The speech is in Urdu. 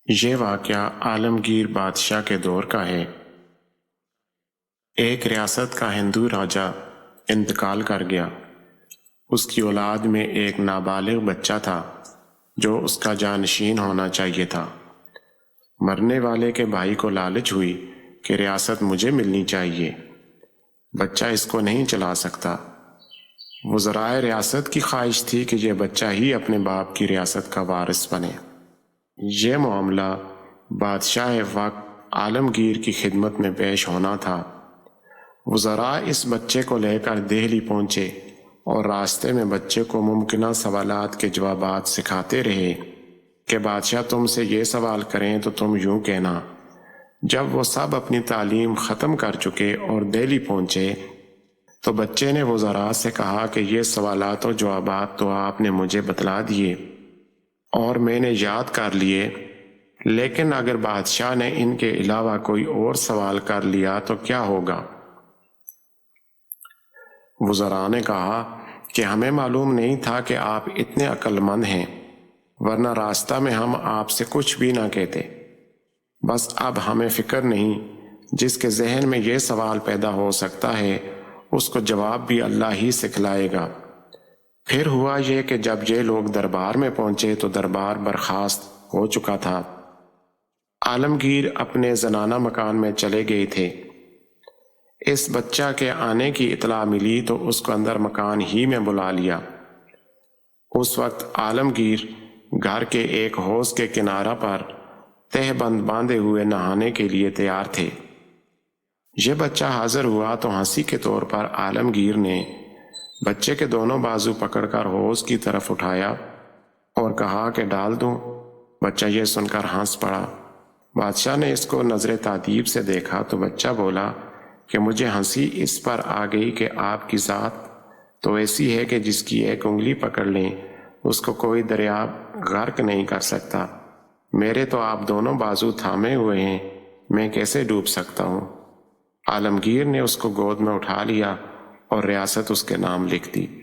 یہ واقعہ عالمگیر بادشاہ کے دور کا ہے۔ ایک ریاست کا ہندو راجا انتقال کر گیا۔ اس کی اولاد میں ایک نابالغ بچہ تھا جو اس کا جانشین ہونا چاہیے تھا۔ مرنے والے کے بھائی کو لالچ ہوئی کہ ریاست مجھے ملنی چاہیے، بچہ اس کو نہیں چلا سکتا۔ وزرائے ریاست کی خواہش تھی کہ یہ بچہ ہی اپنے باپ کی ریاست کا وارث بنے۔ یہ معاملہ بادشاہ وقت عالمگیر کی خدمت میں پیش ہونا تھا۔ وزراء اس بچے کو لے کر دہلی پہنچے اور راستے میں بچے کو ممکنہ سوالات کے جوابات سکھاتے رہے کہ بادشاہ تم سے یہ سوال کریں تو تم یوں کہنا۔ جب وہ سب اپنی تعلیم ختم کر چکے اور دہلی پہنچے تو بچے نے وزراء سے کہا کہ یہ سوالات و جوابات تو آپ نے مجھے بتلا دیے اور میں نے یاد کر لیے، لیکن اگر بادشاہ نے ان کے علاوہ کوئی اور سوال کر لیا تو کیا ہوگا؟ وزراء نے کہا کہ ہمیں معلوم نہیں تھا کہ آپ اتنے عقل مند ہیں، ورنہ راستہ میں ہم آپ سے کچھ بھی نہ کہتے۔ بس اب ہمیں فکر نہیں، جس کے ذہن میں یہ سوال پیدا ہو سکتا ہے اس کو جواب بھی اللہ ہی سکھلائے گا۔ پھر ہوا یہ کہ جب یہ لوگ دربار میں پہنچے تو دربار برخاست ہو چکا تھا۔ عالمگیر اپنے زنانہ مکان میں چلے گئے تھے۔ اس بچہ کے آنے کی اطلاع ملی تو اس کو اندر مکان ہی میں بلا لیا۔ اس وقت عالمگیر گھر کے ایک حوض کے کنارہ پر تہ بند باندھے ہوئے نہانے کے لیے تیار تھے۔ یہ بچہ حاضر ہوا تو ہنسی کے طور پر عالمگیر نے بچے کے دونوں بازو پکڑ کر حوض کی طرف اٹھایا اور کہا کہ ڈال دوں۔ بچہ یہ سن کر ہنس پڑا۔ بادشاہ نے اس کو نظر تعجب سے دیکھا تو بچہ بولا کہ مجھے ہنسی اس پر آ گئی کہ آپ کی ذات تو ایسی ہے کہ جس کی ایک انگلی پکڑ لیں اس کو کوئی دریا غرق نہیں کر سکتا۔ میرے تو آپ دونوں بازو تھامے ہوئے ہیں، میں کیسے ڈوب سکتا ہوں؟ عالمگیر نے اس کو گود میں اٹھا لیا اور ریاست اس کے نام لکھ دی۔